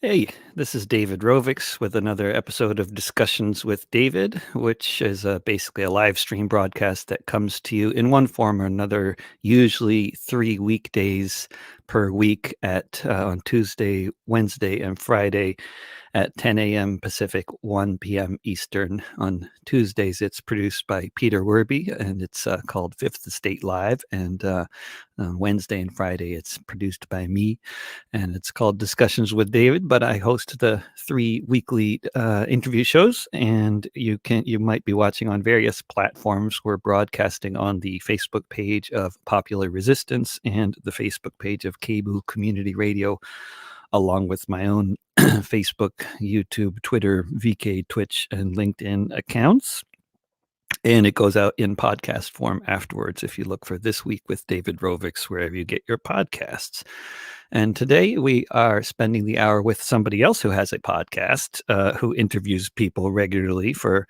Hey, this is David Rovix with another episode of Discussions with David, which is basically a live stream broadcast that comes to you in one form or another, usually 3 weekdays per week at on Tuesday, Wednesday, and Friday at 10 a.m. Pacific, 1 p.m. Eastern. On Tuesdays, it's produced by Peter Werby, and it's called Fifth Estate Live. And Wednesday and Friday, it's produced by me, and it's called Discussions with David. But I host the 3 weekly interview shows, and you might be watching on various platforms. We're broadcasting on the Facebook page of Popular Resistance and the Facebook page of Cable Community Radio, along with my own Facebook, YouTube, Twitter, VK, Twitch, and LinkedIn accounts. And it goes out in podcast form afterwards if you look for This Week with David Rovix wherever you get your podcasts. And today we are spending the hour with somebody else who has a podcast, who interviews people regularly for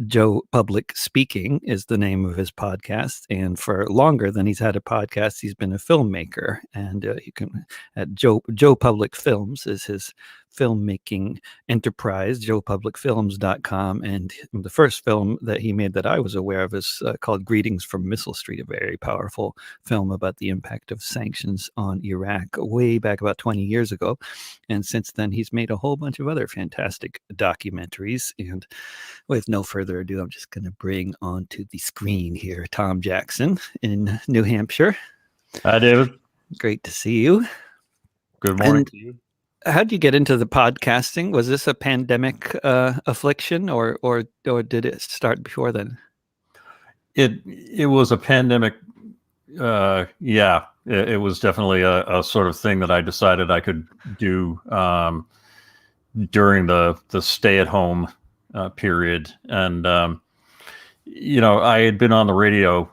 Joe Public Speaking is the name of his podcast. And for longer than he's had a podcast, he's been a filmmaker. And you can at Joe Public Films is his filmmaking enterprise, joepublicfilms.com. And the first film that he made that I was aware of is called Greetings from Missile Street, a very powerful film about the impact of sanctions on Iraq way back about 20 years ago. And since then, he's made a whole bunch of other fantastic documentaries. And with no further ado, I'm just going to bring onto the screen here Tom Jackson in New Hampshire. Hi, David. Great to see you. Good morning to you. How did you get into the podcasting? Was this a pandemic affliction, or did it start before then? It was a pandemic. Yeah, it was definitely a sort of thing that I decided I could do during the stay-at-home period. And I had been on the radio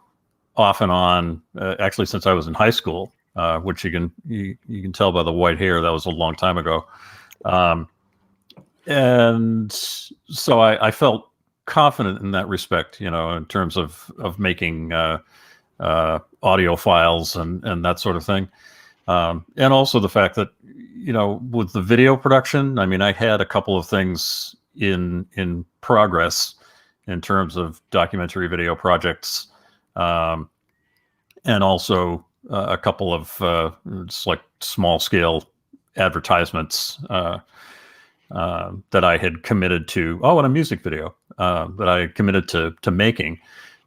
off and on actually since I was in high school. Which you can tell by the white hair, that was a long time ago. And so I felt confident in that respect, in terms of making audio files and that sort of thing. And also the fact that, with the video production, I mean, I had a couple of things in progress in terms of documentary video projects, and also a couple of just like small scale advertisements that I had committed to. Oh, and a music video that I committed to making.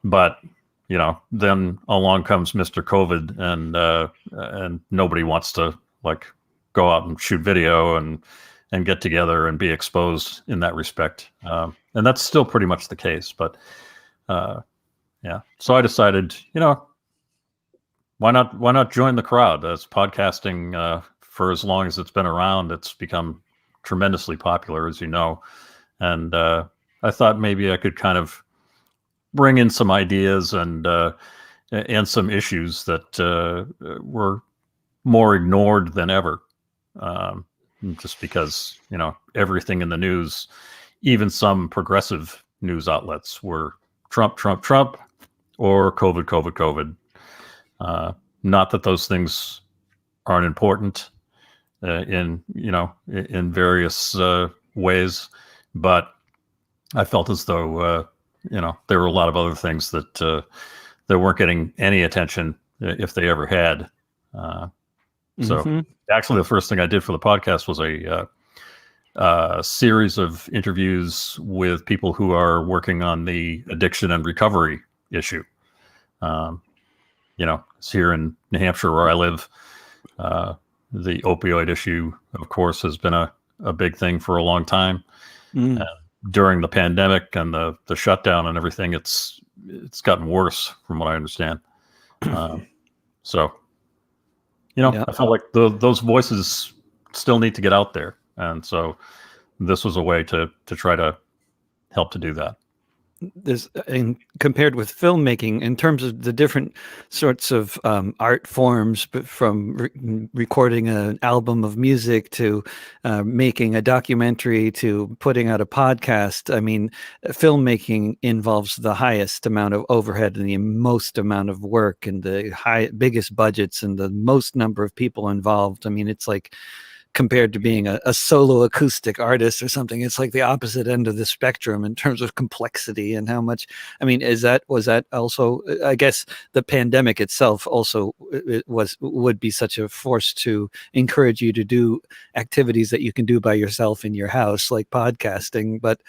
But then along comes Mr. COVID, and nobody wants to like go out and shoot video and get together and be exposed in that respect. And that's still pretty much the case. But yeah, so I decided, why not join the crowd? As podcasting, for as long as it's been around, it's become tremendously popular, as you know. And I thought maybe I could kind of bring in some ideas and some issues that were more ignored than ever. Just because, everything in the news, even some progressive news outlets, were Trump, Trump, Trump, or COVID, COVID, COVID. Not that those things aren't important in various ways, but I felt as though there were a lot of other things that weren't getting any attention if they ever had. So actually, the first thing I did for the podcast was a series of interviews with people who are working on the addiction and recovery issue. It's here in New Hampshire where I live. The opioid issue, of course, has been a big thing for a long time. During the pandemic and the shutdown and everything, it's gotten worse from what I understand. So, I felt like those voices still need to get out there. And so this was a way to try to help to do that. And compared with filmmaking, in terms of the different sorts of art forms, but from recording an album of music to making a documentary to putting out a podcast, I mean, filmmaking involves the highest amount of overhead and the most amount of work and the biggest budgets and the most number of people involved. I mean, it's like compared to being a solo acoustic artist or something. It's like the opposite end of the spectrum in terms of complexity and how much. I mean, was that also? I guess the pandemic itself also would be such a force to encourage you to do activities that you can do by yourself in your house, like podcasting. But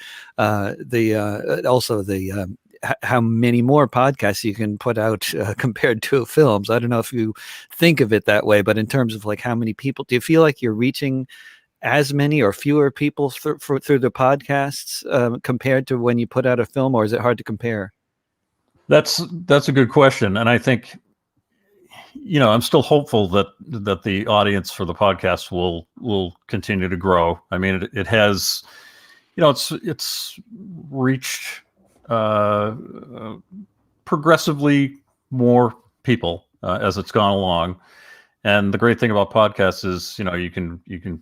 also the how many more podcasts you can put out compared to films. I don't know if you think of it that way, but in terms of like how many people, do you feel like you're reaching as many or fewer people through the podcasts compared to when you put out a film, or is it hard to compare? That's a good question, and I think, I'm still hopeful that the audience for the podcast will continue to grow. I mean, it has, it's reached progressively more people as it's gone along. And the great thing about podcasts is, you can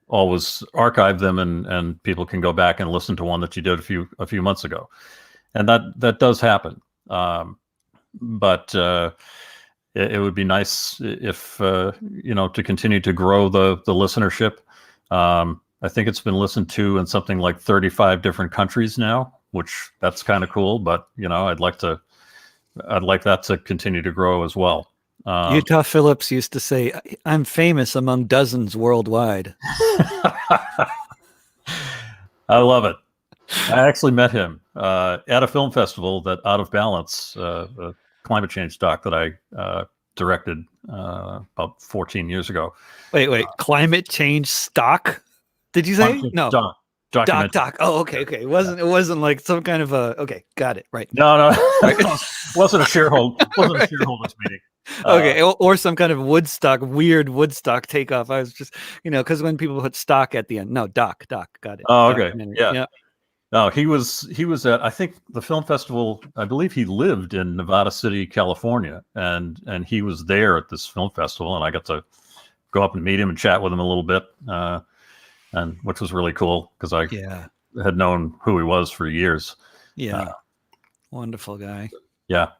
always archive them, and people can go back and listen to one that you did a few months ago, and that does happen. But it would be nice if to continue to grow the listenership. I think it's been listened to in something like 35 different countries now, which that's kind of cool. But I'd like that to continue to grow as well. Utah Phillips used to say, "I'm famous among dozens worldwide." I love it. I actually met him at a film festival, that Out of Balance, a climate change doc that I directed about 14 years ago. Wait, climate change stock? Did you say? No. Documentary. Doc. Oh, okay. It wasn't like some kind of a. Okay, got it. Right. No. wasn't a shareholders meeting. Okay, or some kind of weird Woodstock takeoff. I was just, because when people put stock at the end, no, Doc, got it. Oh, okay, yeah. No, he was at, I think, the film festival. I believe he lived in Nevada City, California, and he was there at this film festival, and I got to go up and meet him and chat with him a little bit, and which was really cool because I had known who he was for years. Yeah, wonderful guy. Yeah.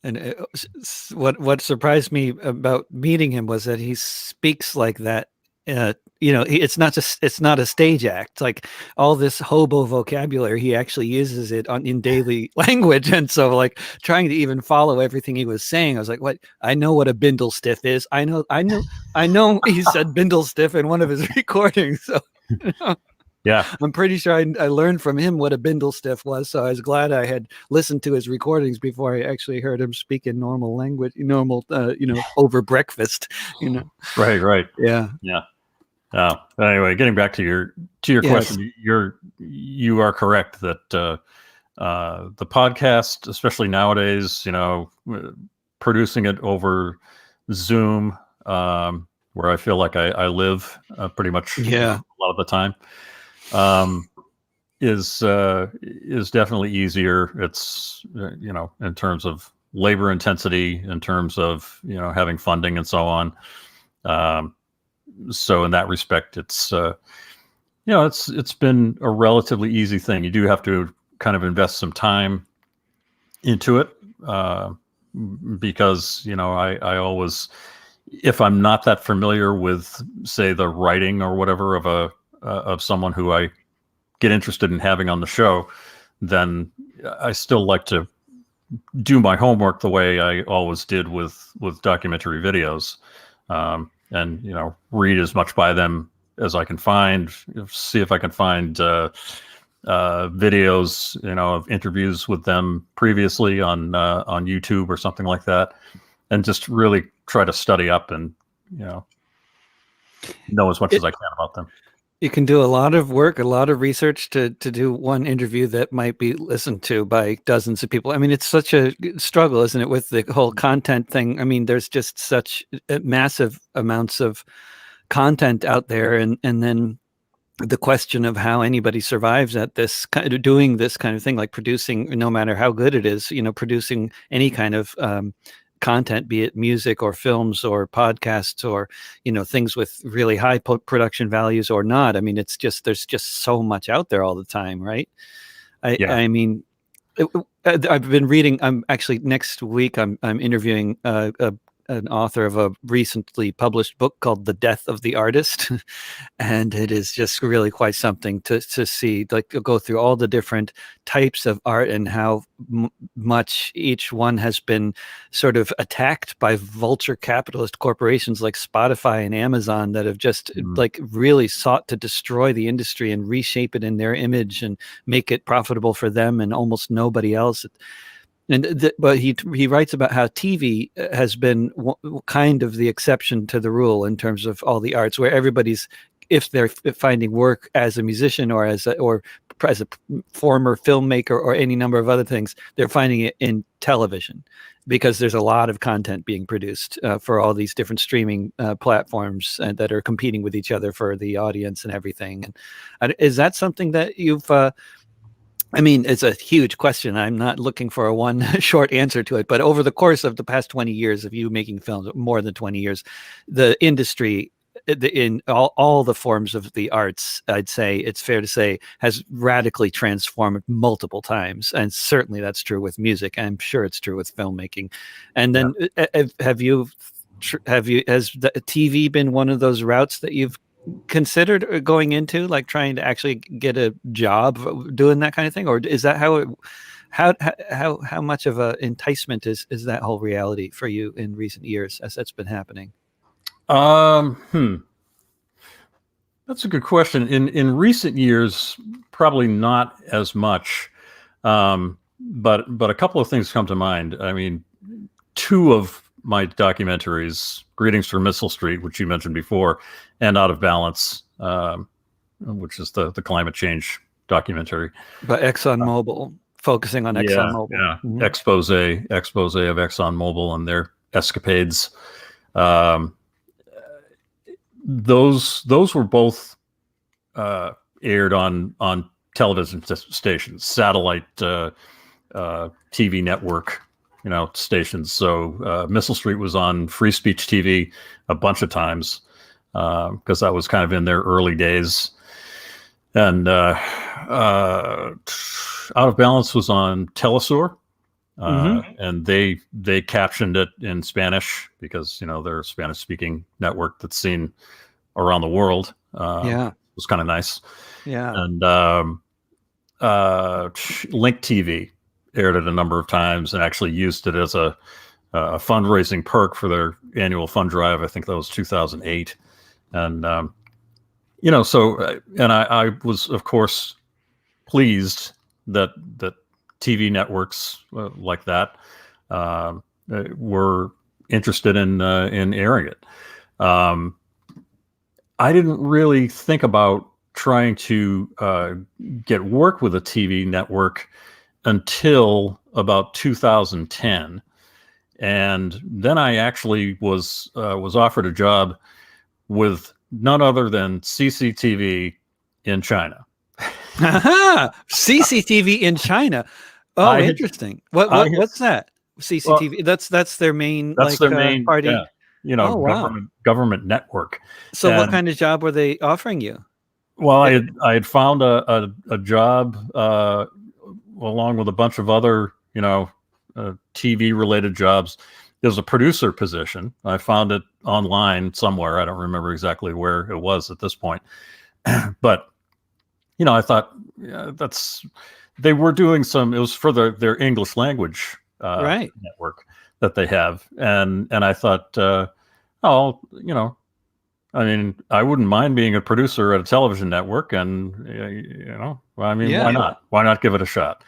And what surprised me about meeting him was that he speaks like that. It's not a stage act. Like all this hobo vocabulary, he actually uses it in daily language. And so, like, trying to even follow everything he was saying, I was like, "What? I know what a bindle stiff is. I know." He said bindle stiff in one of his recordings. So. Yeah, I'm pretty sure I learned from him what a bindle stiff was. So I was glad I had listened to his recordings before I actually heard him speak in normal language, over breakfast. Right. Yeah. Anyway, getting back to your question, you are correct that the podcast, especially nowadays, producing it over Zoom, where I feel like I live pretty much a lot of the time. Is definitely easier. It's in terms of labor intensity, in terms of having funding and so on. So in that respect, it's it's been a relatively easy thing. You do have to kind of invest some time into it because I always, if I'm not that familiar with, say, the writing or whatever of someone who I get interested in having on the show, then I still like to do my homework the way I always did with documentary videos, and read as much by them as I can find, see if I can find videos of interviews with them previously on YouTube or something like that, and just really try to study up and know as much as I can about them. You can do a lot of work, a lot of research to do one interview that might be listened to by dozens of people. I mean, it's such a struggle, isn't it, with the whole content thing? I mean, there's just such massive amounts of content out there, and then the question of how anybody survives at this kind of doing this kind of thing, like producing, no matter how good it is, producing any kind of content, be it music or films or podcasts or things with really high production values or not. I mean, it's just, there's just so much out there all the time, right? I mean, I've been reading. I'm actually, next week I'm interviewing a an author of a recently published book called The Death of the Artist. And it is just really quite something to see, like, go through all the different types of art and how much each one has been sort of attacked by vulture capitalist corporations like Spotify and Amazon that have just like really sought to destroy the industry and reshape it in their image and make it profitable for them and almost nobody else. And but he writes about how TV has been kind of the exception to the rule in terms of all the arts, where everybody's, if they're finding work as a musician or as a former filmmaker or any number of other things, they're finding it in television, because there's a lot of content being produced for all these different streaming platforms that are competing with each other for the audience and everything. And is that something that you've I mean, it's a huge question. I'm not looking for a one short answer to it, but over the course of the past 20 years of you making films, more than 20 years, the industry in all the forms of the arts, I'd say it's fair to say, has radically transformed multiple times. And certainly that's true with music. I'm sure it's true with filmmaking. And then has the TV been one of those routes that you've considered going into, like trying to actually get a job doing that kind of thing? Or is that how much of a enticement is that whole reality for you in recent years as that's been happening? That's a good question. In recent years, probably not as much. But a couple of things come to mind. I mean, two of my documentaries, Greetings from Missile Street, which you mentioned before, and Out of Balance, which is the climate change documentary. But ExxonMobil, focusing on ExxonMobil. Yeah. Mm-hmm. Expose of ExxonMobil and their escapades. Those were both aired on television stations, satellite TV network, stations. So Missile Street was on Free Speech TV a bunch of times because that was kind of in their early days. And Out of Balance was on Telesur, and they captioned it in Spanish because they're a Spanish-speaking network that's seen around the world. It was kind of nice. Yeah. And Link TV aired it a number of times and actually used it as a fundraising perk for their annual fund drive. I think that was 2008. And, and I was, of course, pleased that TV networks like that were interested in airing it. I didn't really think about trying to get work with a TV network until about 2010, and then I actually was offered a job with none other than CCTV in China. CCTV in China. Oh, interesting. What's that? CCTV. Well, that's their main. That's their main party. Yeah. Government network. So, what kind of job were they offering you? Well, I had found a job along with a bunch of other TV related jobs. There's a producer position. I found it online somewhere. I don't remember exactly where it was at this point, but I thought they were doing some. It was for their English language network that they have, and I thought, I mean, I wouldn't mind being a producer at a television network, and why not? Why not give it a shot?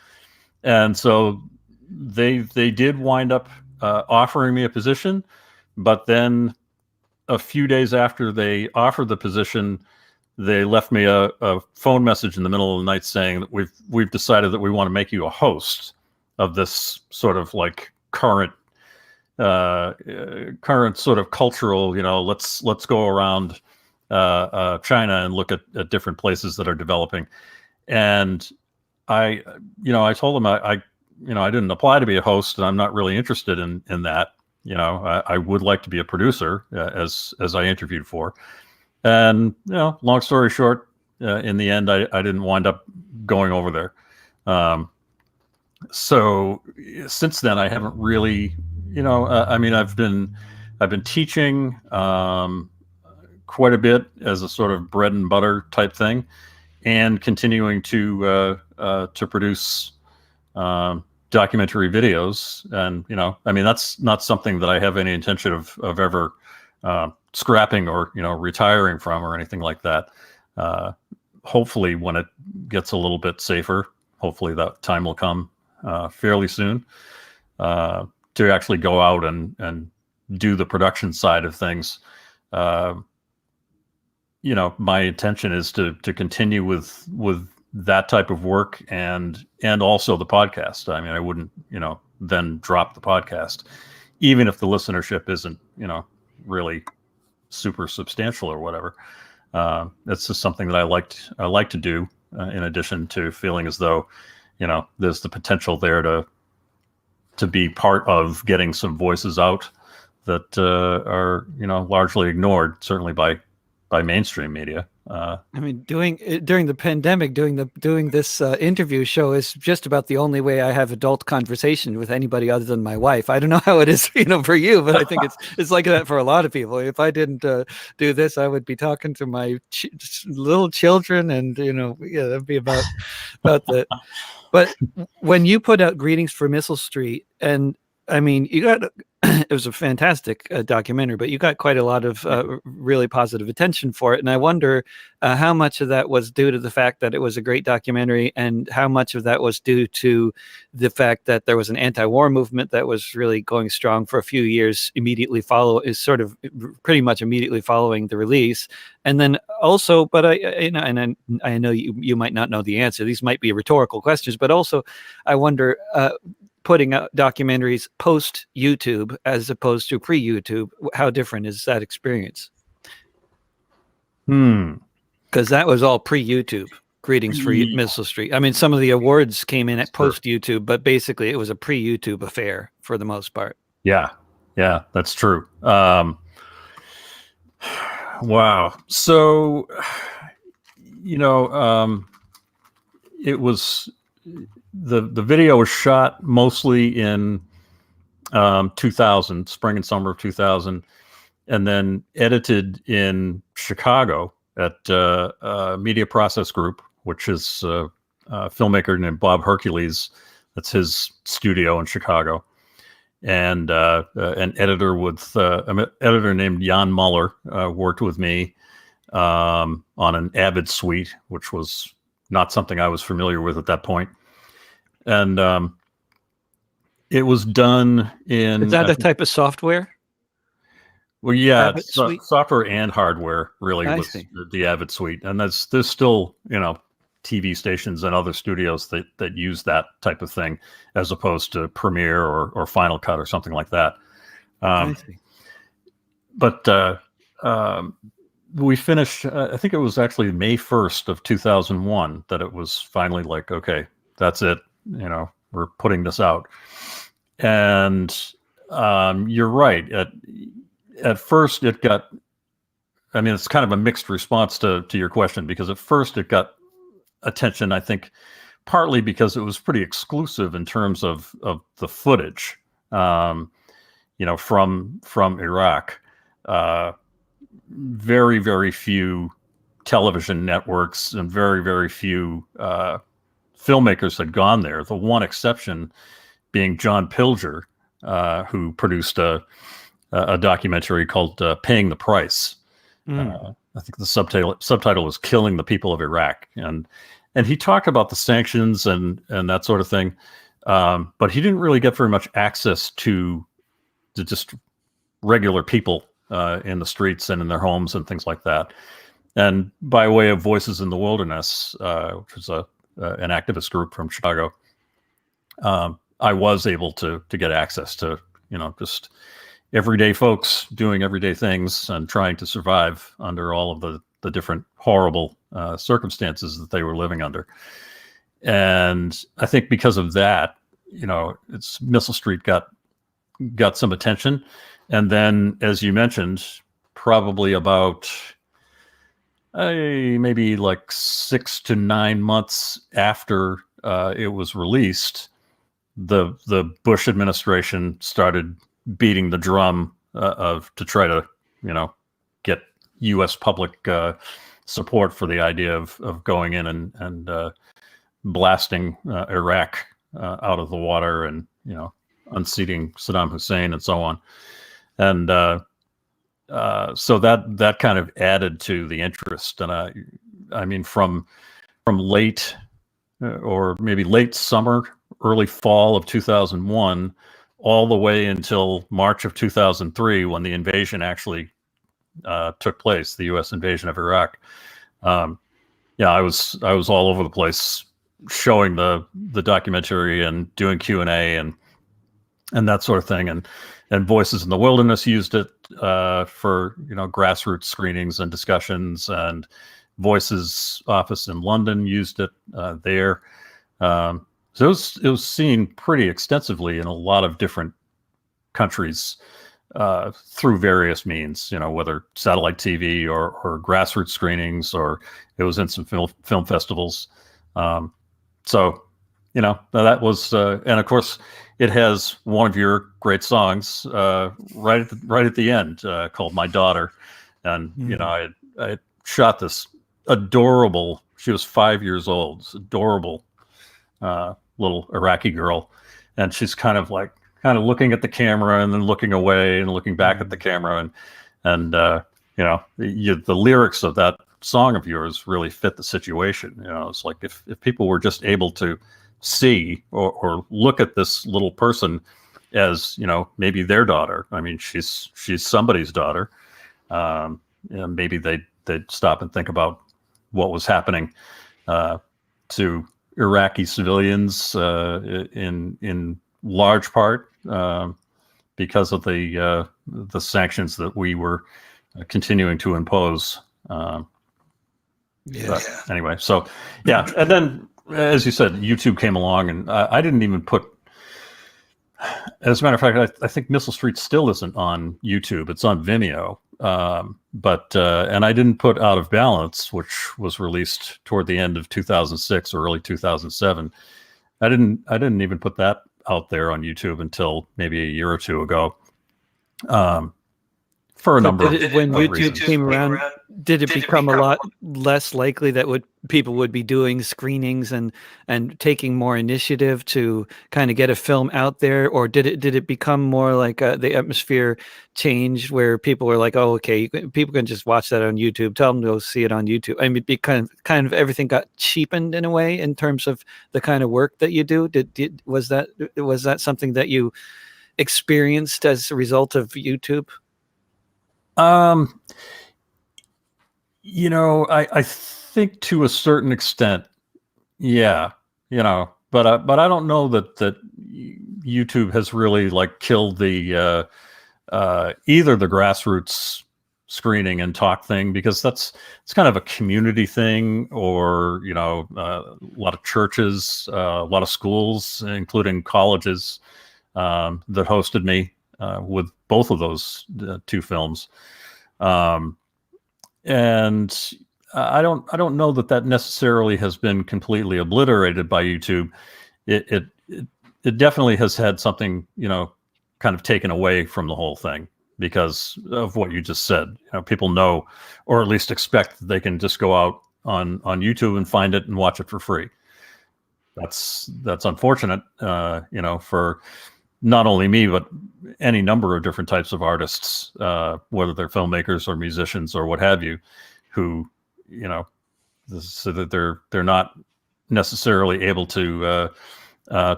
And so they did wind up offering me a position, but then a few days after they offered the position, they left me a phone message in the middle of the night saying that we've decided that we want to make you a host of this sort of like current sort of cultural, let's go around China and look at different places that are developing. And I told them I didn't apply to be a host, and I'm not really interested in that. I would like to be a producer as I interviewed for. And, long story short, in the end, I didn't wind up going over there. So since then, I haven't really, I've been I've been teaching quite a bit as a sort of bread and butter type thing, and continuing to produce documentary videos. And I mean, that's not something that I have any intention of ever scrapping or retiring from or anything like that. Hopefully, when it gets a little bit safer, hopefully that time will come fairly soon, to actually go out and do the production side of things. My intention is to continue with that type of work, and also the podcast. I mean, I wouldn't then drop the podcast, even if the listenership isn't really super substantial or whatever. It's just something that I like to do, in addition to feeling as though there's the potential there to be part of getting some voices out that are largely ignored, certainly by mainstream media. I mean, during the pandemic, doing this interview show is just about the only way I have adult conversation with anybody other than my wife. I don't know how it is, for you, but I think it's like that for a lot of people. If I didn't do this, I would be talking to my little children, and that'd be about the. But when you put out Greetings from Missile Street, and I mean, you got it was a fantastic documentary, but you got quite a lot of really positive attention for it. And I wonder how much of that was due to the fact that it was a great documentary, and how much of that was due to the fact that there was an anti-war movement that was really going strong for a few years pretty much immediately following the release. And then also, but I know you might not know the answer. These might be rhetorical questions, but also I wonder, putting out documentaries post YouTube as opposed to pre YouTube, how different is that experience? Because that was all pre YouTube. Greetings for Missile Street. I mean, some of the awards came in at post YouTube, but basically it was a pre YouTube affair for the most part. Yeah, that's true. Wow. So, it was. The video was shot mostly in 2000, spring and summer of 2000, and then edited in Chicago at Media Process Group, which is a filmmaker named Bob Hercules. That's his studio in Chicago. And an editor named Jan Muller worked with me on an Avid suite, which was not something I was familiar with at that point. And it was done in... Is that a type of software? Well, yeah, software and hardware, really, with the Avid suite. And there's still, TV stations and other studios that use that type of thing, as opposed to Premiere or Final Cut or something like that. But we finished, I think it was actually May 1st of 2001 that it was finally like, okay, that's it. We're putting this out. And you're right. At first it got, I mean, it's kind of a mixed response to your question, because at first it got attention, I think, partly because it was pretty exclusive in terms of the footage, from Iraq. Very, very few television networks and very, very few filmmakers had gone there. The one exception being John Pilger, who produced a documentary called "Paying the Price." I think the subtitle was "Killing the People of Iraq," and he talked about the sanctions and that sort of thing, but he didn't really get very much access to just regular people in the streets and in their homes and things like that. And by way of Voices in the Wilderness, which was an activist group from Chicago, I was able to get access to, just everyday folks doing everyday things and trying to survive under all of the different horrible circumstances that they were living under. And I think because of that, it's Missile Street got some attention. And then, as you mentioned, probably about maybe like 6 to 9 months after it was released, the Bush administration started beating the drum to try to get U.S. public support for the idea of going in and blasting Iraq out of the water and unseating Saddam Hussein and so on. And so that kind of added to the interest. And I mean, from late or maybe late summer, early fall of 2001, all the way until March of 2003, when the invasion actually took place, the U.S. invasion of Iraq. I was all over the place showing the documentary and doing Q&A and that sort of thing. And Voices in the Wilderness used it for grassroots screenings and discussions, and Voices office in London used it there. So it was seen pretty extensively in a lot of different countries through various means, whether satellite TV or grassroots screenings, or it was in some film festivals. So that was, and of course, it has one of your great songs right at the end called "My Daughter," and I shot this adorable. She was 5 years old. This adorable little Iraqi girl, and she's kind of looking at the camera and then looking away and looking back at the camera, and the lyrics of that song of yours really fit the situation. It's like if people were just able to see or look at this little person as maybe their daughter. I mean, she's somebody's daughter. Maybe they'd stop and think about what was happening to Iraqi civilians in large part because of the sanctions that we were continuing to impose. Anyway, so yeah, and then as you said, YouTube came along, and I didn't even put. As a matter of fact, I think Missile Street still isn't on YouTube. It's on Vimeo. But I didn't put Out of Balance, which was released toward the end of 2006 or early 2007. I didn't even put that out there on YouTube until maybe a year or two ago. For a number of when YouTube reasons. came around, did it become a lot less likely that people would be doing screenings and taking more initiative to kind of get a film out there, or did it become more like the atmosphere changed where people were like, oh, okay, people can just watch that on YouTube, tell them to go see it on YouTube? I mean, kind of everything got cheapened in a way in terms of the kind of work that you do. Was that something that you experienced as a result of YouTube? I think to a certain extent, yeah, but I don't know that YouTube has really killed the either the grassroots screening and talk thing, because it's kind of a community thing, or a lot of churches, a lot of schools, including colleges, that hosted me with both of those two films. And I don't know that necessarily has been completely obliterated by YouTube. It definitely has had something, kind of taken away from the whole thing because of what you just said. People know, or at least expect, that they can just go out on YouTube and find it and watch it for free. That's unfortunate, for not only me, but any number of different types of artists, whether they're filmmakers or musicians or what have you, who, so that they're not necessarily able to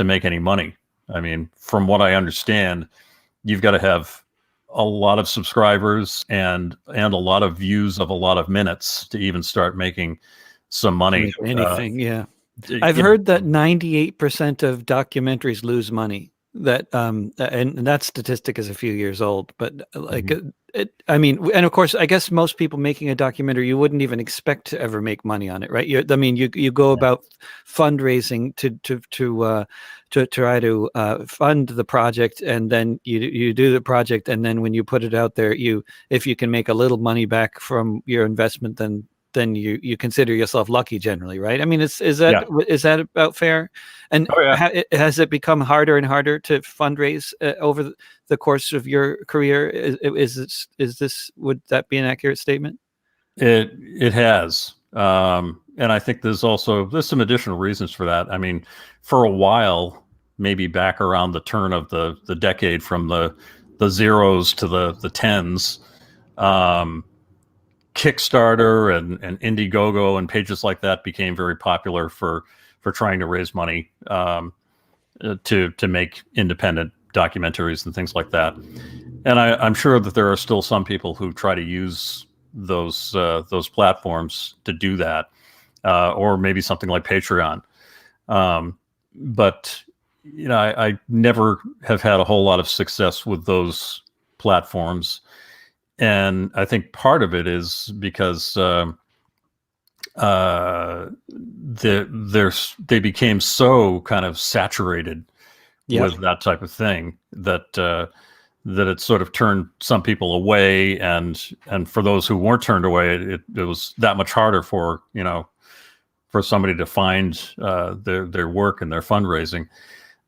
make any money. I mean, from what I understand, you've got to have a lot of subscribers and a lot of views of a lot of minutes to even start making some money. Anything, yeah. I've heard that 98% of documentaries lose money. That and that statistic is a few years old, but I mean, and of course, I guess most people making a documentary, you wouldn't even expect to ever make money on it, right? You go about fundraising to try to fund the project, and then you do the project, and then when you put it out there, if you can make a little money back from your investment, then then you consider yourself lucky generally, right? I mean, is Yeah. that about fair? And Oh yeah. has it become harder and harder to fundraise over the course of your career? Would that be an accurate statement? It has, and I think there's some additional reasons for that. I mean, for a while, maybe back around the turn of the decade, from the zeros to the tens, um, Kickstarter and Indiegogo and pages like that became very popular for trying to raise money, to make independent documentaries and things like that. And I'm sure that there are still some people who try to use those platforms to do that, or maybe something like Patreon. But I never have had a whole lot of success with those platforms, and I think part of it is because they became so kind of saturated with that type of thing that it sort of turned some people away, and for those who weren't turned away, it was that much harder for somebody to find their work and their fundraising.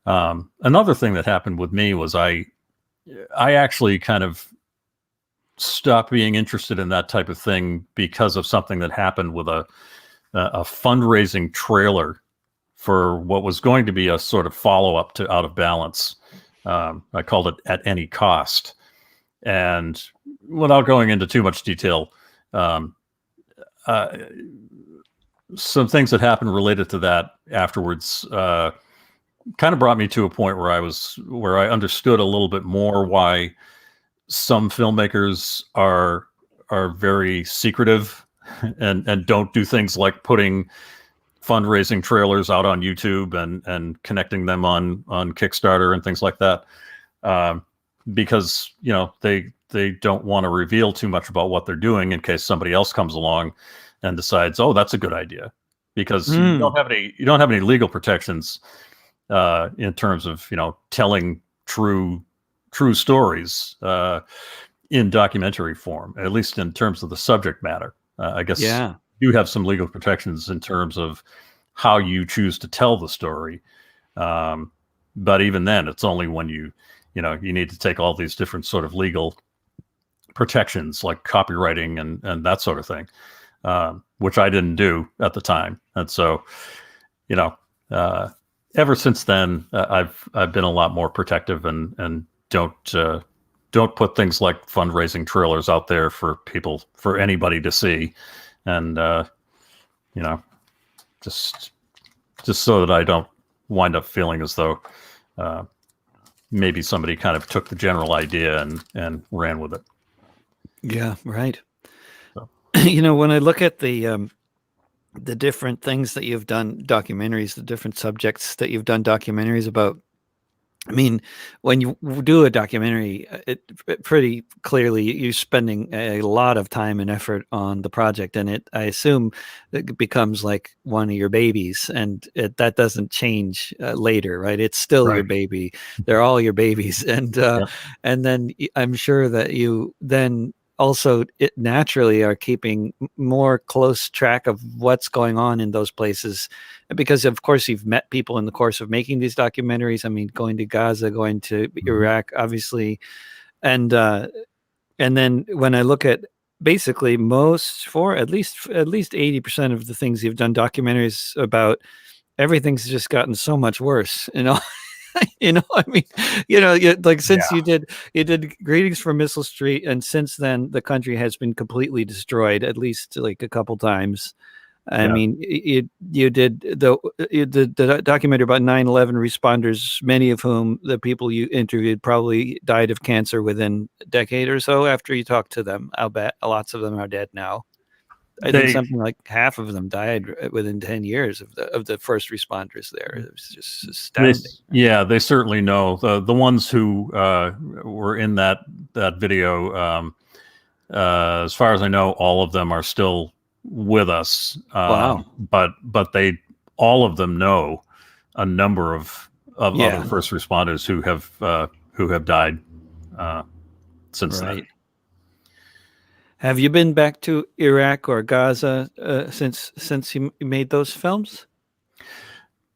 Another thing that happened with me was I actually kind of stopped being interested in that type of thing because of something that happened with a fundraising trailer for what was going to be a sort of follow-up to Out of Balance. I called it At Any Cost. And without going into too much detail, some things that happened related to that afterwards kind of brought me to a point where I understood a little bit more why some filmmakers are very secretive and don't do things like putting fundraising trailers out on YouTube and connecting them on Kickstarter and things like that, because they don't want to reveal too much about what they're doing in case somebody else comes along and decides, oh, that's a good idea, because you don't have any legal protections in terms of telling true stories in documentary form, at least in terms of the subject matter. I guess you have some legal protections in terms of how you choose to tell the story. But even then, it's only when you need to take all these different sort of legal protections like copywriting and that sort of thing, which I didn't do at the time. And so, ever since then, I've been a lot more protective and don't put things like fundraising trailers out there for anybody to see. And, just so that I don't wind up feeling as though maybe somebody kind of took the general idea and ran with it. Yeah, right. So. When I look at the different things that you've done, documentaries, the different subjects that you've done documentaries about, I mean, when you do a documentary, it pretty clearly you're spending a lot of time and effort on the project, and I assume it becomes like one of your babies, and that doesn't change later, right? It's still your baby. They're all your babies, and and then I'm sure that you then also naturally are keeping more close track of what's going on in those places, because of course you've met people in the course of making these documentaries. I mean, going to Gaza, going to Iraq, obviously, and then when I look at basically at least 80% of the things you've done documentaries about, everything's just gotten so much worse, I mean, since you did Greetings from Missile Street, and since then the country has been completely destroyed at least like a couple times. I mean, you did the documentary about 9/11 responders, many of whom the people you interviewed probably died of cancer within a decade or so after you talked to them. I'll bet lots of them are dead now. I think something like half of them died within 10 years of the first responders there. It was just astounding. They certainly know. The ones who were in that video, as far as I know, all of them are still with us. Wow. But all of them know a number of other first responders who have died since then. Have you been back to Iraq or Gaza since you made those films?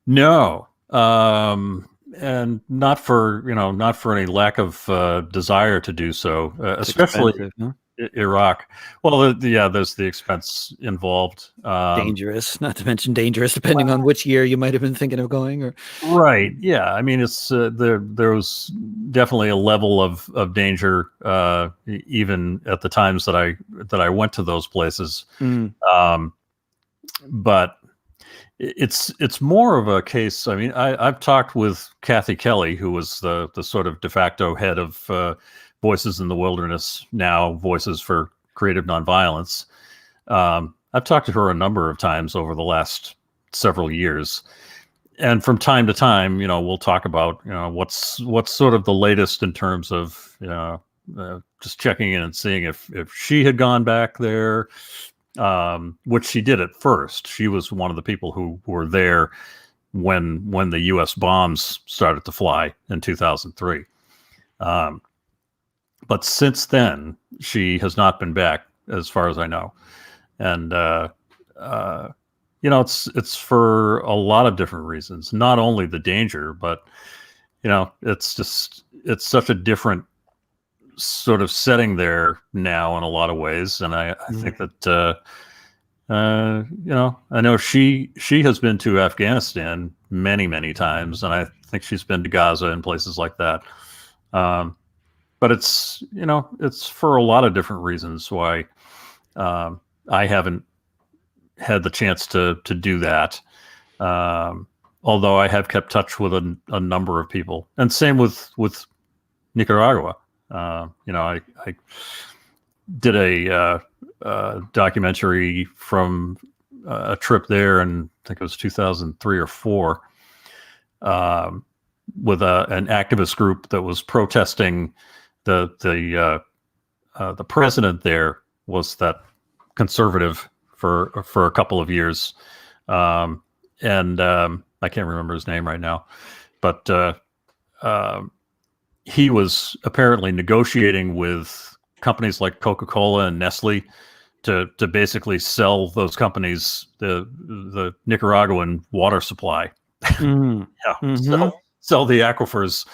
No, and not for any lack of desire to do so, It's especially expensive, huh? Iraq. Well, yeah, there's the expense involved. Dangerous, not to mention dangerous, depending on which year you might have been thinking of going. Or Right. Yeah. I mean, it's there was definitely a level of danger even at the times that I went to those places. Mm, Um, but it's more of a case. I mean, I've talked with Kathy Kelly, who was the sort of de facto head of Voices in the Wilderness, now Voices for Creative Nonviolence. I've talked to her a number of times over the last several years, and from time to time, we'll talk about, what's sort of the latest in terms of, just checking in and seeing if she had gone back there, which she did at first. She was one of the people who were there when the U.S. bombs started to fly in 2003. But since then, she has not been back, as far as I know, and it's for a lot of different reasons. Not only the danger, but it's such a different sort of setting there now in a lot of ways, and I think that I know she has been to Afghanistan many times, and I think she's been to Gaza and places like that. But it's for a lot of different reasons why I haven't had the chance to do that. Although I have kept touch with a number of people, and same with Nicaragua. I did a documentary from a trip there, and I think it was 2003 or 4, with an activist group that was protesting the president there was that conservative for a couple of years, and I can't remember his name right now, but he was apparently negotiating with companies like Coca-Cola and Nestle to basically sell those companies the Nicaraguan water supply. mm, Yeah, mm-hmm. sell the aquifers,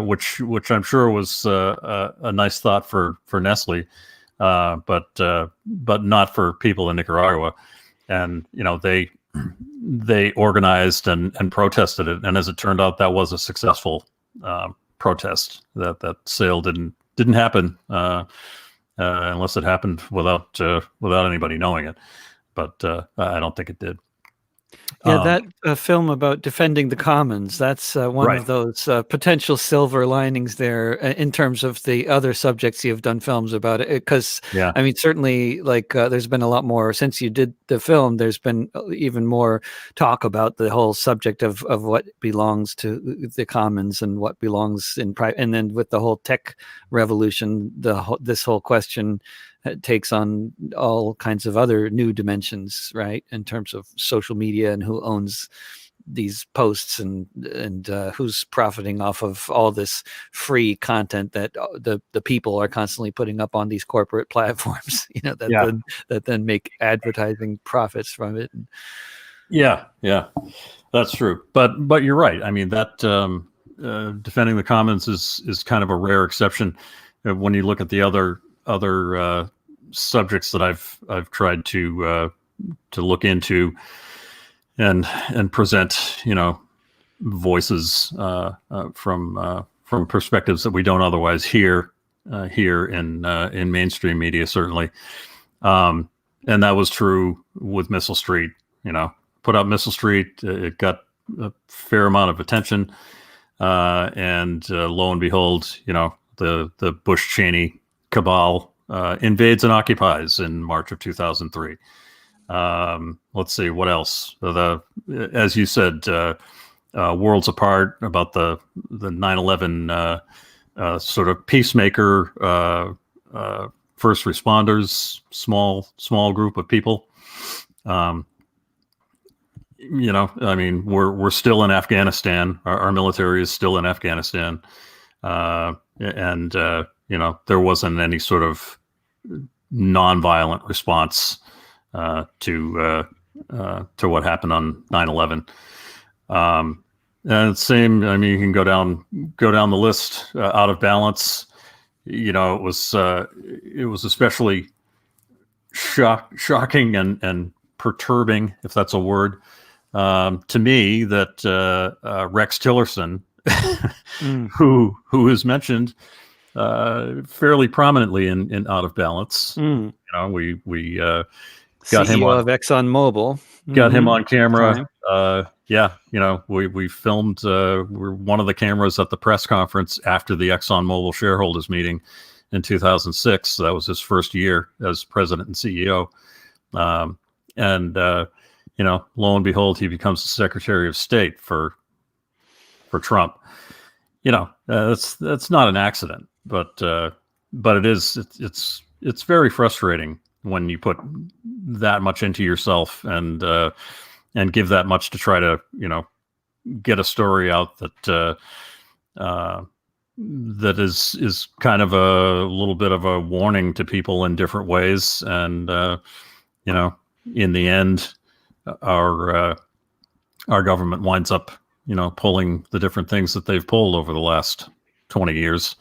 which I'm sure was a nice thought for Nestle, but not for people in Nicaragua. And they organized and protested it, and as it turned out, that was a successful protest. That sale didn't happen unless it happened without anybody knowing it. But I don't think it did. Yeah, that film about defending the commons, that's one Right. of those potential silver linings there in terms of the other subjects you've done films about it. Because, Yeah. I mean, certainly, like, there's been a lot more since you did the film, there's been even more talk about the whole subject of what belongs to the commons and what belongs in private. And then with the whole tech revolution, this whole question takes on all kinds of other new dimensions, right? In terms of social media and who owns these posts and who's profiting off of all this free content that the people are constantly putting up on these corporate platforms, that then make advertising profits from it. Yeah, that's true. But you're right. I mean, that defending the commons is kind of a rare exception when you look at the other subjects that I've tried to look into and present, voices from perspectives that we don't otherwise hear here in mainstream media, certainly. And that was true with Missile Street. Put out Missile Street, it got a fair amount of attention, and lo and behold, the Bush-Cheney cabal invades and occupies in March of 2003. Let's see what else. As you said, Worlds Apart, about the 9/11 sort of peacemaker, first responders, small group of people. I mean, we're still in Afghanistan. Our military is still in Afghanistan, and there wasn't any sort of nonviolent response to what happened on 9/11. And same, I mean, you can go down the list. Out of Balance, it was especially shocking and perturbing, if that's a word, to me, that Rex Tillerson, who is mentioned fairly prominently in Out of Balance. We got him CEO on of ExxonMobil. got him on camera. We filmed. We're one of the cameras at the press conference after the ExxonMobil shareholders meeting in 2006. So that was his first year as president and CEO. Lo and behold, he becomes the Secretary of State for Trump. That's not an accident, but it is. It's very frustrating when you put that much into yourself and give that much to try to get a story out that that is kind of a little bit of a warning to people in different ways. And in the end, our government winds up pulling the different things that they've pulled over the last 20 years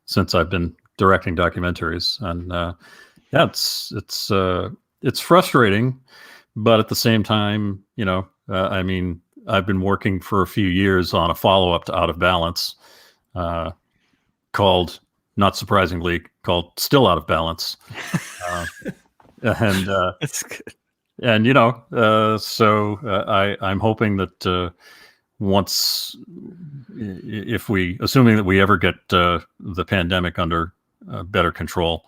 since I've been directing documentaries. And it's frustrating, but at the same time, I've been working for a few years on a follow-up to Out of Balance, called, not surprisingly, called Still Out of Balance. That's good. And I'm hoping that once, assuming that we ever get the pandemic under better control,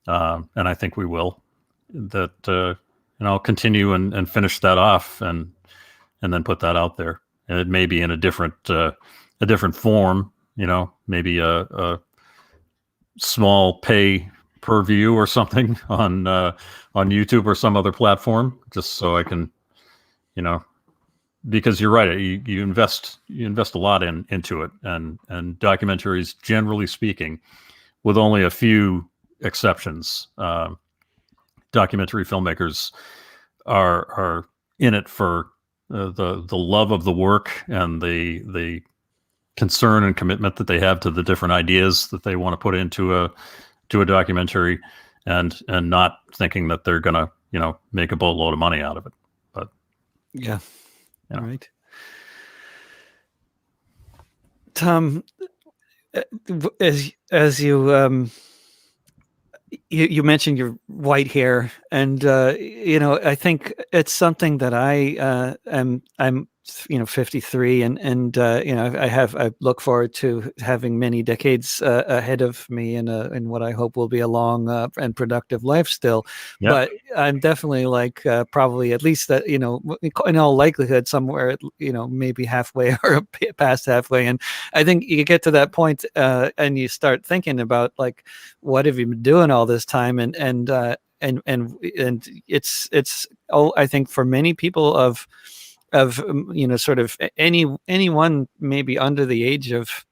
and I think we will, that I'll continue and finish that off and then put that out there. And it may be in a different form, maybe a small pay per view or something on YouTube or some other platform, just so I can, because you're right, you invest a lot into it, and documentaries, generally speaking, with only a few exceptions, documentary filmmakers are in it for the love of the work and the concern and commitment that they have to the different ideas that they want to put into a documentary, and not thinking that they're gonna make a boatload of money out of it. But yeah, all right. Tom, as you mentioned your white hair, and I think it's something that I'm 53, and I look forward to having many decades ahead of me in what I hope will be a long and productive life still. Yeah. But I'm definitely probably at least that, in all likelihood somewhere, maybe halfway or past halfway. And I think you get to that point and you start thinking about what have you been doing all this time, and it's I think for many people of sort of anyone maybe under the age of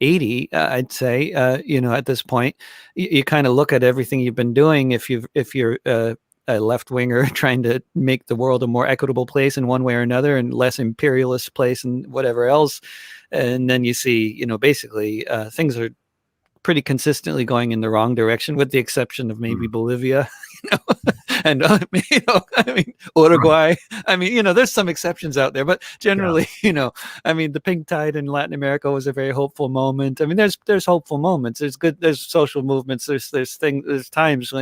80, I'd say, at this point, you kind of look at everything you've been doing. If you're a left winger trying to make the world a more equitable place in one way or another, and less imperialist place and whatever else, and then you see, basically things are pretty consistently going in the wrong direction, with the exception of maybe Bolivia, and Uruguay. There's some exceptions out there, but generally, the pink tide in Latin America was a very hopeful moment. There's hopeful moments. There's social movements. There's times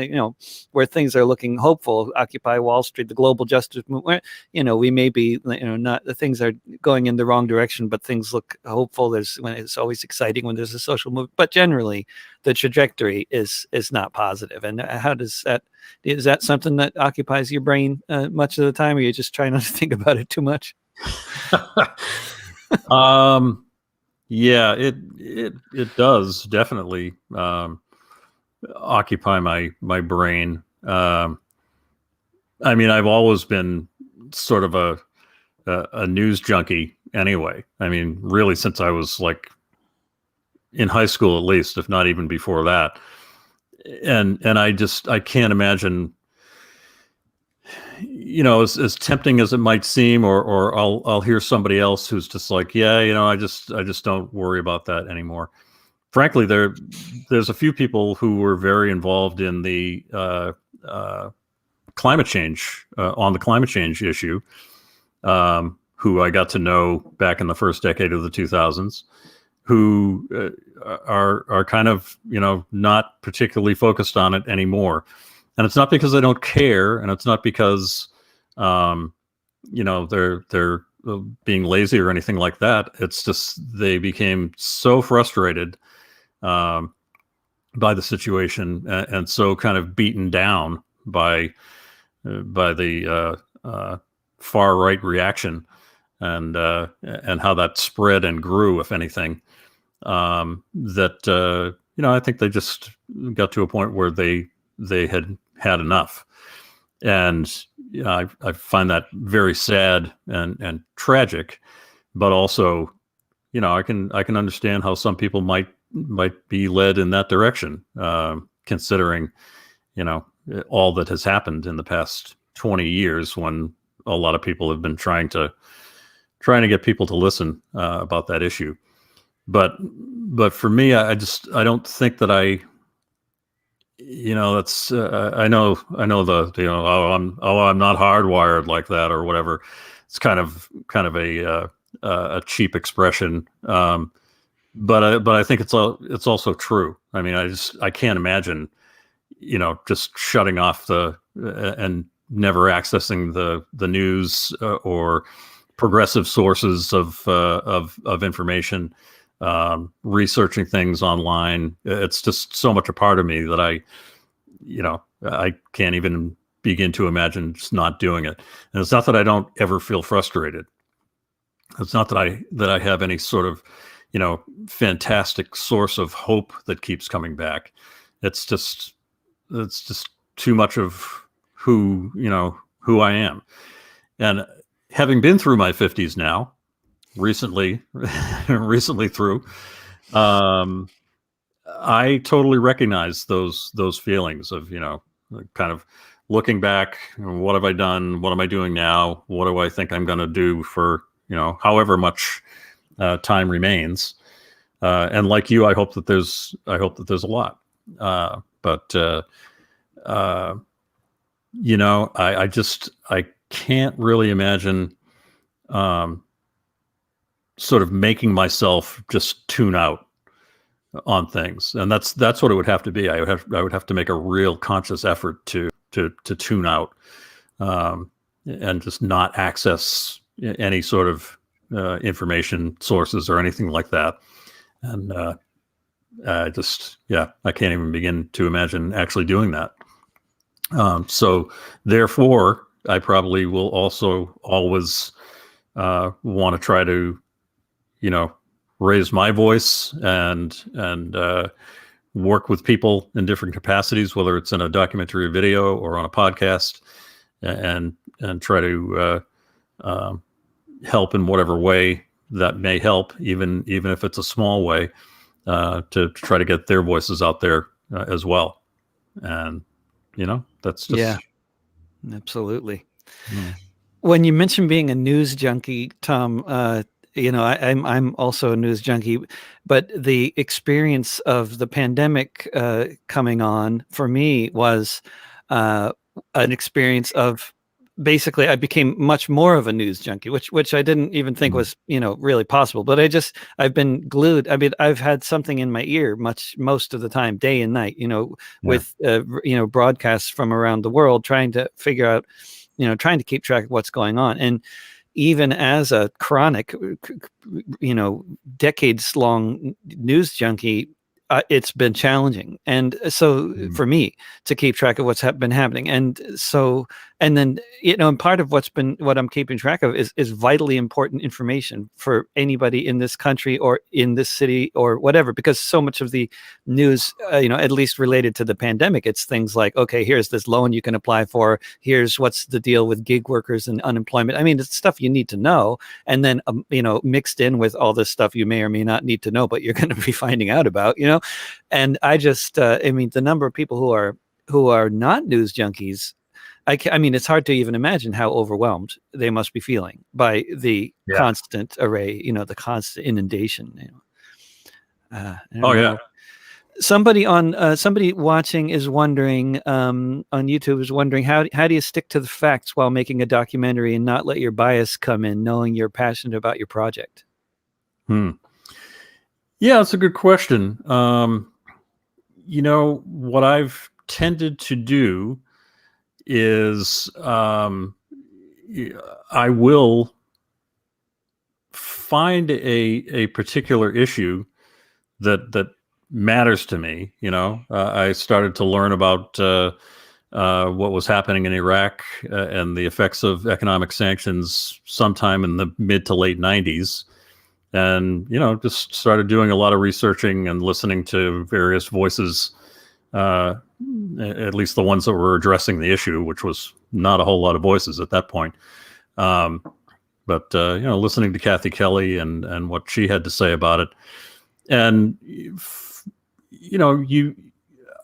where things are looking hopeful. Occupy Wall Street, the global justice movement. We may be, not, the things are going in the wrong direction, but things look hopeful. It's always exciting when there's a social movement, but generally the trajectory is not positive. And how does that? Is that something that occupies your brain much of the time, or you just try not to think about it too much? Yeah, it does definitely occupy my brain. I've always been sort of a news junkie anyway. Really, since I was in high school, at least, if not even before that. and I can't imagine, as tempting as it might seem, or I'll hear somebody else who's just like, yeah, I just don't worry about that anymore. Frankly, there's a few people who were very involved in the climate change, on the climate change issue, who I got to know back in the first decade of the 2000s, who are kind of, not particularly focused on it anymore. And it's not because they don't care, and it's not because they're being lazy or anything like that. It's just they became so frustrated by the situation, and so kind of beaten down by the far right reaction, and how that spread and grew, if anything. That I think they just got to a point where they had enough, and I find that very sad and tragic, but also, I can understand how some people might be led in that direction, considering all that has happened in the past 20 years, when a lot of people have been trying to get people to listen about that issue. But for me, I don't think that that's I know the I'm not hardwired like that, or whatever. It's kind of a cheap expression, but I think it's also true. I mean, I can't imagine just shutting off and never accessing the news, or progressive sources of information, researching things online. It's just so much a part of me that I can't even begin to imagine just not doing it. And it's not that I don't ever feel frustrated. It's not that I have any sort of, fantastic source of hope that keeps coming back. It's just too much of who I am. And having been through my 50s now, recently through, I totally recognize those feelings of, kind of looking back, what have I done? What am I doing now? What do I think I'm going to do for, however much time remains? And like you, I hope that there's a lot. But I can't really imagine sort of making myself just tune out on things. And that's what it would have to be. I would have to make a real conscious effort to tune out, and just not access any sort of information sources or anything like that. And I can't even begin to imagine actually doing that. So therefore, I probably will also always want to try to, raise my voice and work with people in different capacities, whether it's in a documentary or video or on a podcast, and try to help in whatever way that may help, even if it's a small way, to try to get their voices out there as well. And that's just... Yeah, absolutely. Yeah. When you mentioned being a news junkie, Tom, I'm also a news junkie, but the experience of the pandemic coming on for me was an experience of, basically, I became much more of a news junkie, which I didn't even think was, really possible. But I've been glued. I mean, I've had something in my ear most of the time, day and night, with, broadcasts from around the world, trying to figure out, trying to keep track of what's going on. And even as a chronic, decades long news junkie, it's been challenging. And so for me to keep track of what's been happening. And then, and part of what I'm keeping track of is vitally important information for anybody in this country or in this city or whatever, because so much of the news, at least related to the pandemic, it's things like, okay, here's this loan you can apply for. Here's what's the deal with gig workers and unemployment. I mean, it's stuff you need to know. And then, mixed in with all this stuff you may or may not need to know, but you're going to be finding out about, And I just, I mean, the number of people who are not news junkies, I mean, it's hard to even imagine how overwhelmed they must be feeling by the constant array, the constant inundation. I don't know. Somebody watching is wondering on YouTube is wondering how do you stick to the facts while making a documentary and not let your bias come in, knowing you're passionate about your project? Yeah, that's a good question. What I've tended to do is I will find a particular issue that matters to me. I started to learn about what was happening in Iraq and the effects of economic sanctions sometime in the mid to late 90s. And, just started doing a lot of researching and listening to various voices, at least the ones that were addressing the issue, which was not a whole lot of voices at that point. But listening to Kathy Kelly and what she had to say about it. And,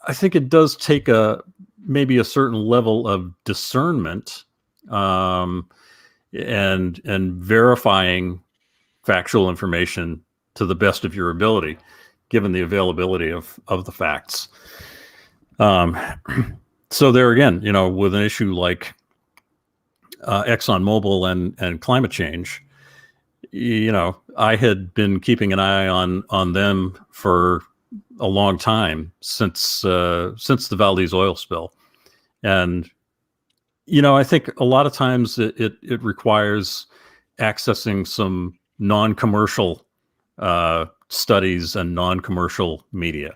I think it does take maybe a certain level of discernment and verifying factual information to the best of your ability, given the availability of the facts. So there again, with an issue like ExxonMobil and climate change, I had been keeping an eye on them for a long time since the Valdez oil spill. And, I think a lot of times it requires accessing some non-commercial studies and non-commercial media,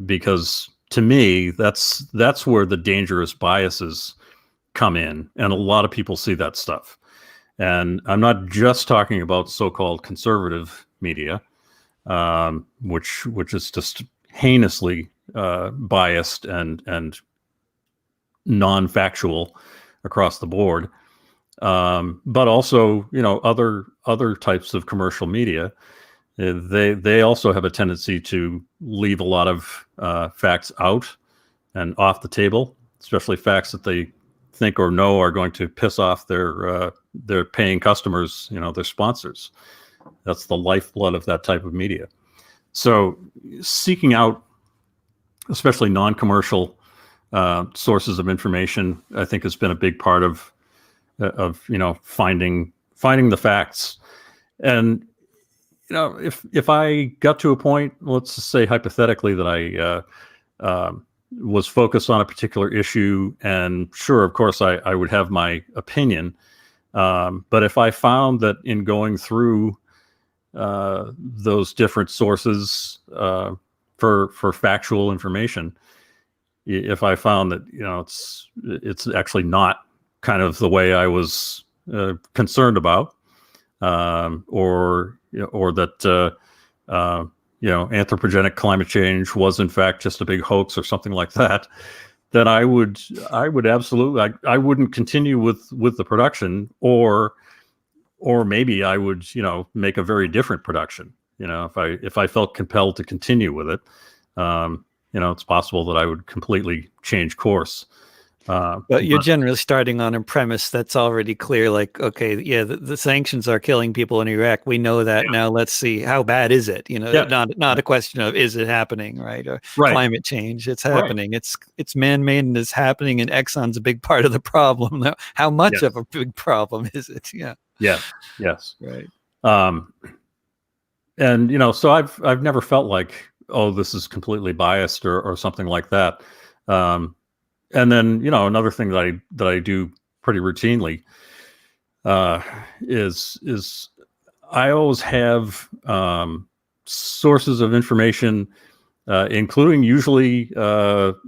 because to me that's where the dangerous biases come in, and a lot of people see that stuff. And I'm not just talking about so-called conservative media, which is just heinously biased and non-factual across the board. But also, other types of commercial media, they also have a tendency to leave a lot of facts out and off the table, especially facts that they think or know are going to piss off their paying customers, their sponsors. That's the lifeblood of that type of media. So seeking out, especially non-commercial sources of information, I think has been a big part of finding the facts. And if I got to a point, let's just say hypothetically that I was focused on a particular issue, and sure, of course, I would have my opinion. But if I found that in going through those different sources for factual information, if I found that it's actually not kind of the way I was concerned about, or that anthropogenic climate change was in fact just a big hoax or something like that, then I would absolutely, I wouldn't continue with the production, or maybe I would make a very different production. If I felt compelled to continue with it, it's possible that I would completely change course. But you're generally starting on a premise that's already clear, like, okay, yeah, the sanctions are killing people in Iraq. We know that. Now let's see, how bad is it? Not a question of is it happening, right? Or climate change, it's happening. Right. It's man-made and it's happening, and Exxon's a big part of the problem. Now, how much of a big problem is it? Yeah. Yeah. Yes. Right. And so I've never felt like, oh, this is completely biased or something like that. And then, another thing that I do pretty routinely is I always have sources of information, including usually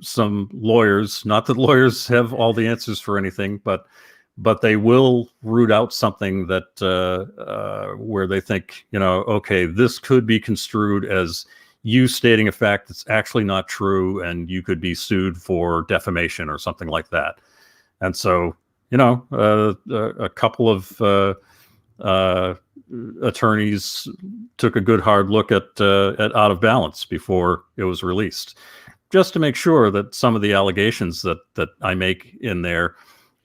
some lawyers. Not that lawyers have all the answers for anything, but they will root out something that where they think, okay, this could be construed as you stating a fact that's actually not true, and you could be sued for defamation or something like that. And so, a couple of attorneys took a good hard look at Out of Balance before it was released, just to make sure that some of the allegations that I make in there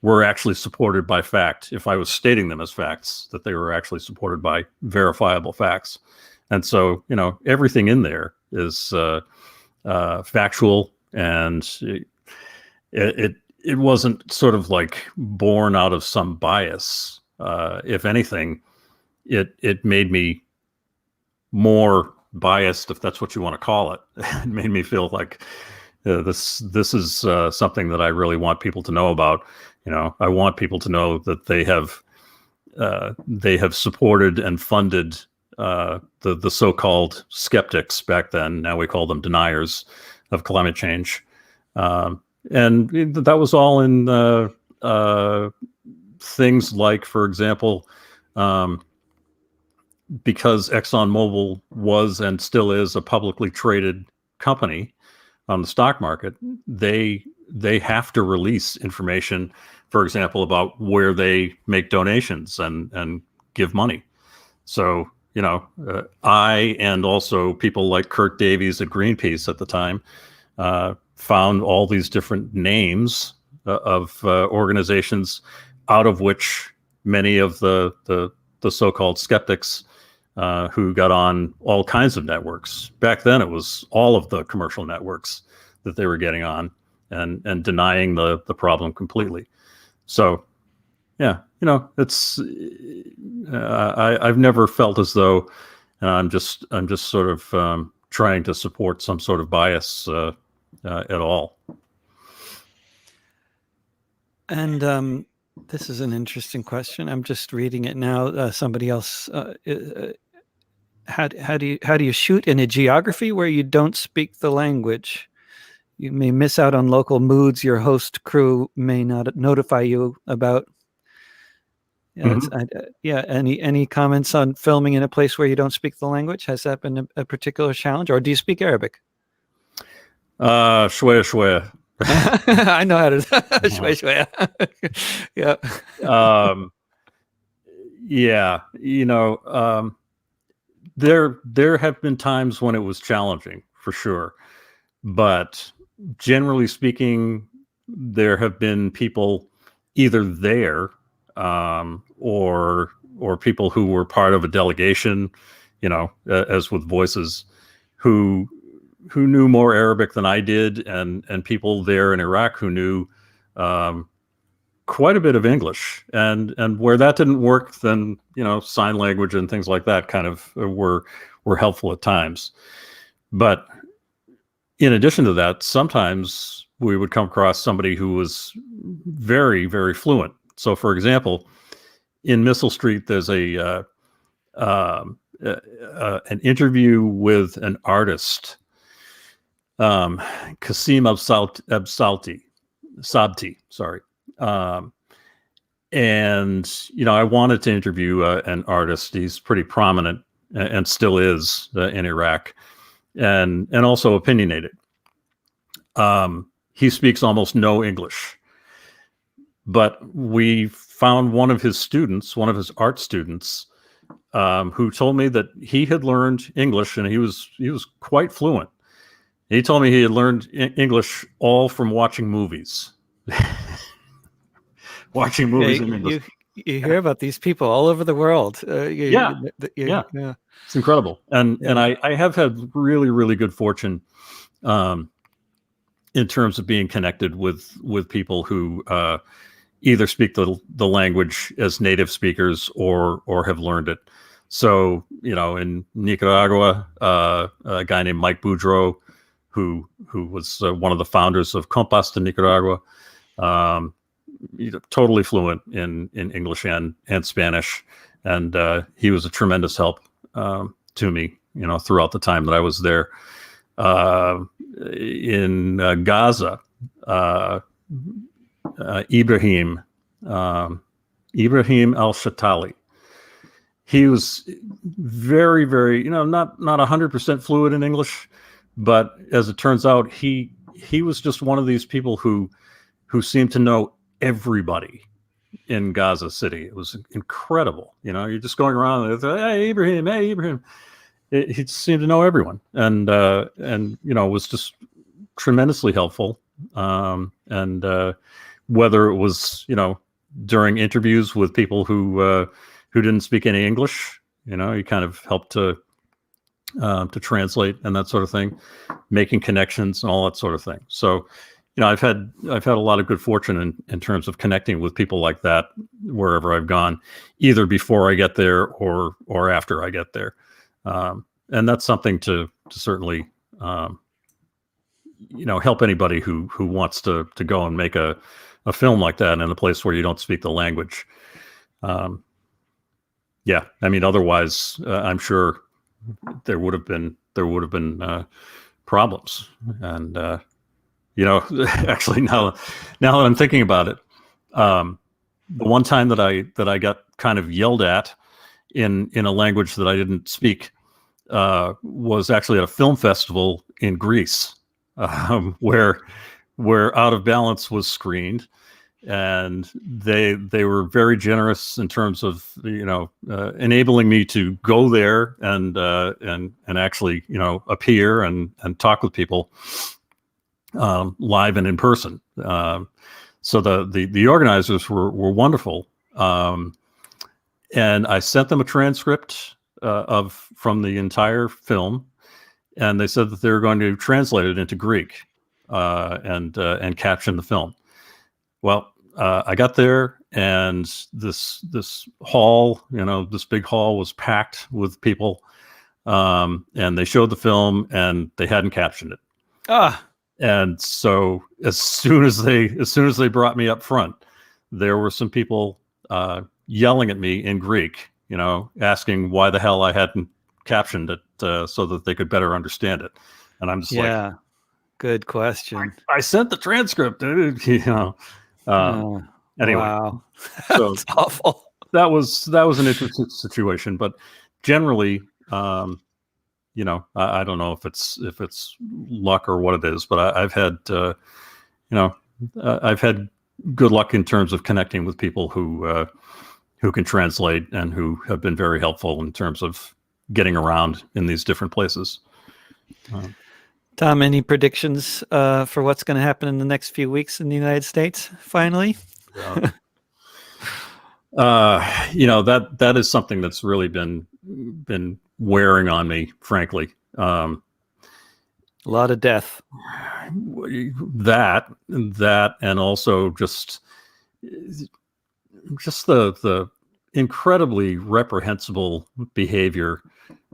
were actually supported by fact. If I was stating them as facts, that they were actually supported by verifiable facts. And so, everything in there is factual, and it wasn't sort of like born out of some bias. If anything, it made me more biased, if that's what you want to call it. It made me feel like this is something that I really want people to know about. I want people to know that they have supported and funded the so-called skeptics back then. Now we call them deniers of climate change. And that was all in things like, for example, because ExxonMobil was and still is a publicly traded company on the stock market, they have to release information, for example, about where they make donations and give money. So, I and also people like Kirk Davies at Greenpeace at the time found all these different names of organizations, out of which many of the so-called skeptics who got on all kinds of networks. Back then, it was all of the commercial networks that they were getting on and denying the problem completely. So, yeah, it's I've never felt as though I'm just sort of trying to support some sort of bias at all. And this is an interesting question. I'm just reading it now. Somebody else. How do you shoot in a geography where you don't speak the language? You may miss out on local moods your host crew may not notify you about. Yeah, Any comments on filming in a place where you don't speak the language? Has that been a particular challenge, or do you speak Arabic? Shwaya shwaya. I know how to. Shwaya shwaya. Yeah. Yeah. There have been times when it was challenging, for sure, but generally speaking, there have been people either there or people who were part of a delegation, as with Voices, who knew more Arabic than I did, and people there in Iraq who knew quite a bit of English, and where that didn't work, then sign language and things like that kind of were helpful at times. But in addition to that, sometimes we would come across somebody who was very, very fluent. So, for example, in Missile Street, there's an interview with an artist, Kasim Sabti, sorry. And I wanted to interview an artist. He's pretty prominent and still is in Iraq, and also opinionated. He speaks almost no English, but we found one of his art students, who told me that he had learned English, and he was quite fluent. He told me he had learned English all from watching movies. Watching movies in English. You hear about these people all over the world. Yeah. It's incredible. And I have had really, really good fortune in terms of being connected with people who either speak the language as native speakers or have learned it. So, in Nicaragua, a guy named Mike Boudreau, who was one of the founders of Compas de Nicaragua, totally fluent in English and Spanish, and he was a tremendous help to me, throughout the time that I was there. In Gaza, Ibrahim al-Shatali. He was very, very, not 100% fluent in English, but as it turns out, he was just one of these people who seemed to know everybody, in Gaza City. It was incredible. You're just going around and hey, Ibrahim, hey, Ibrahim. He seemed to know everyone, and was just tremendously helpful. And whether it was during interviews with people who didn't speak any English, he kind of helped to translate and that sort of thing, making connections and all that sort of thing. So, I've had a lot of good fortune in terms of connecting with people like that wherever I've gone, either before I get there or after I get there. And that's something to certainly, help anybody who wants to go and make a film like that in a place where you don't speak the language. Yeah, I mean, otherwise, I'm sure there would have been problems. And actually, now that I'm thinking about it, the one time that I got kind of yelled at in a language that I didn't speak was actually at a film festival in Greece, where Out of Balance was screened, and they were very generous in terms of enabling me to go there and actually appear and talk with people live and in person. So the organizers were wonderful, and I sent them a transcript from the entire film, and they said that they were going to translate it into Greek and caption the film. Well, I got there, and this hall, this big hall was packed with people, and they showed the film, and they hadn't captioned it. And so as soon as they brought me up front, there were some people yelling at me in Greek, asking why the hell I hadn't captioned it so that they could better understand it. And I'm just like, good question. I sent the transcript, dude. Anyway, wow. So that's awful. That was an interesting situation, but generally, I don't know if it's luck or what it is, but I've had I've had good luck in terms of connecting with people who can translate and who have been very helpful in terms of getting around in these different places. Tom, any predictions for what's going to happen in the next few weeks in the United States? Finally, that is something that's really been wearing on me, frankly. A lot of death. That, and also just the incredibly reprehensible behavior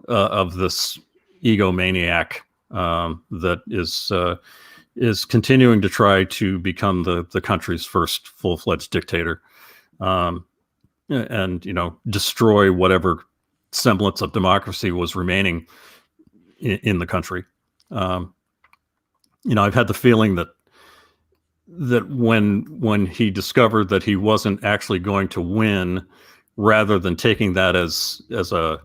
of this egomaniac that is continuing to try to become the country's first full-fledged dictator, and destroy whatever semblance of democracy was remaining in the country. I've had the feeling that when he discovered that he wasn't actually going to win, rather than taking that as a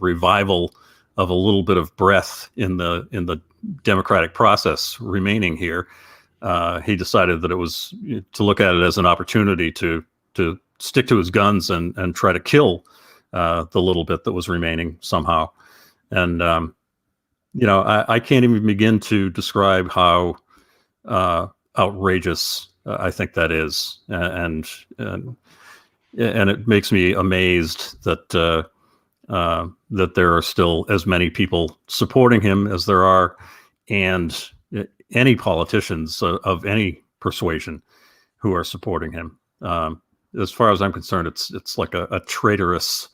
revival of a little bit of breath in the democratic process remaining here, he decided that it was to look at it as an opportunity to stick to his guns and try to kill the little bit that was remaining somehow. And I can't even begin to describe how outrageous I think that is, and it makes me amazed that that there are still as many people supporting him as there are, and any politicians of any persuasion who are supporting him. As far as I'm concerned, it's like a traitorous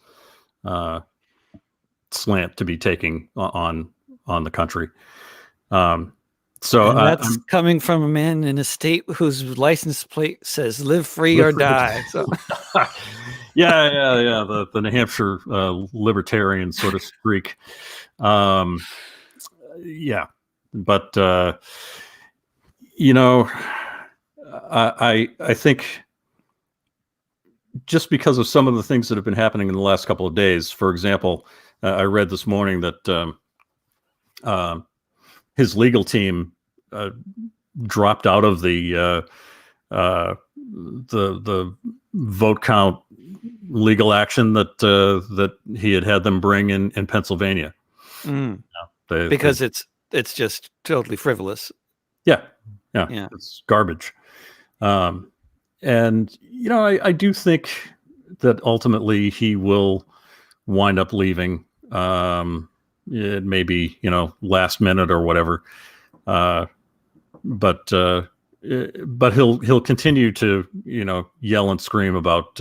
slant to be taking on the country. So and that's coming from a man in a state whose license plate says "Live free or die." So. yeah. The New Hampshire libertarian sort of streak. Yeah, but I think just because of some of the things that have been happening in the last couple of days. For example, I read this morning that his legal team dropped out of the vote count legal action that he had them bring in Pennsylvania. Mm. Because it's just totally frivolous. Yeah, it's garbage. And I do think that ultimately he will wind up leaving. It may be last minute or whatever, but he'll continue to yell and scream about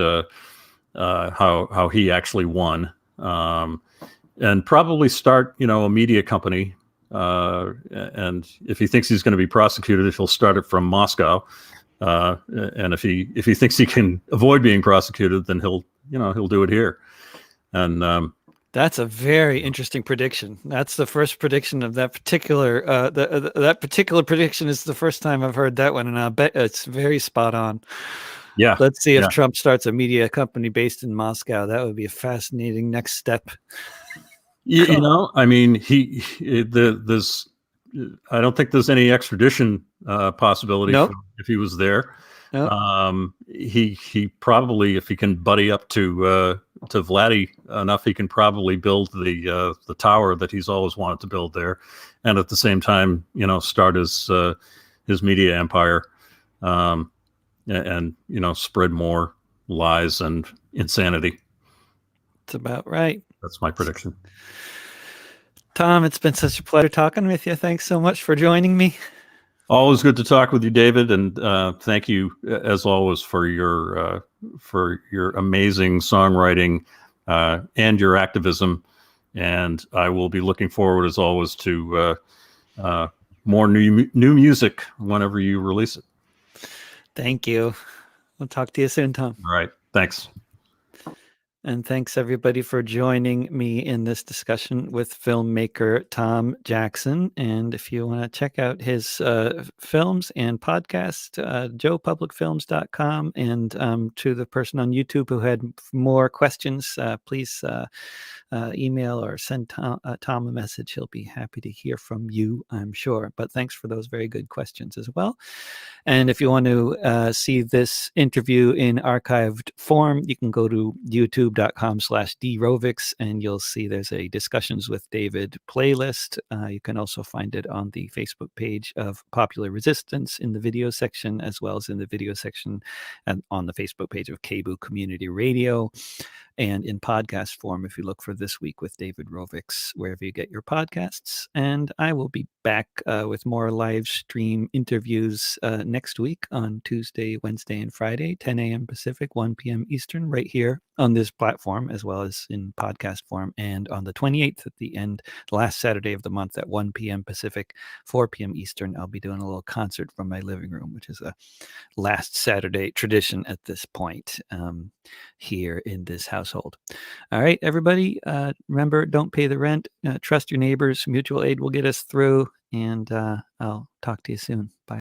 how he actually won, and probably start a media company. And if he thinks he's going to be prosecuted, he'll start it from Moscow. And if he thinks he can avoid being prosecuted, then he'll do it here. And that's a very interesting prediction. That's the first prediction of that particular. That particular prediction is the first time I've heard that one, and I bet it's very spot on. Yeah. Let's see if Trump starts a media company based in Moscow. That would be a fascinating next step. I mean, there's. I don't think there's any extradition possibility if he was there. Nope. He probably, if he can buddy up to Vladdy enough, he can probably build the tower that he's always wanted to build there, and at the same time, start his media empire, and spread more lies and insanity. That's about right. That's my prediction. Tom, it's been such a pleasure talking with you. Thanks so much for joining me. Always good to talk with you, David, and thank you as always for your amazing songwriting and your activism. And I will be looking forward, as always, to more new music whenever you release it. Thank you. We'll talk to you soon, Tom. All right. Thanks. And thanks, everybody, for joining me in this discussion with filmmaker Tom Jackson. And if you want to check out his films and podcast, joepublicfilms.com. And to the person on YouTube who had more questions, please email or send Tom a message. He'll be happy to hear from you, I'm sure. But thanks for those very good questions as well. And if you want to see this interview in archived form, you can go to youtube.com/drovics, and you'll see there's a Discussions with David playlist. You can also find it on the Facebook page of Popular Resistance in the video section, as well as in the video section and on the Facebook page of KBOO Community Radio. And in podcast form, if you look for This Week with David Rovics, wherever you get your podcasts. And I will be back with more live stream interviews next week on Tuesday, Wednesday, and Friday, 10 a.m. Pacific, 1 p.m. Eastern, right here on this platform, as well as in podcast form. And on the 28th at the end, the last Saturday of the month at 1 p.m. Pacific, 4 p.m. Eastern, I'll be doing a little concert from my living room, which is a last Saturday tradition at this point here in this household. All right, everybody, remember, don't pay the rent. Trust your neighbors. Mutual aid will get us through. And I'll talk to you soon. Bye.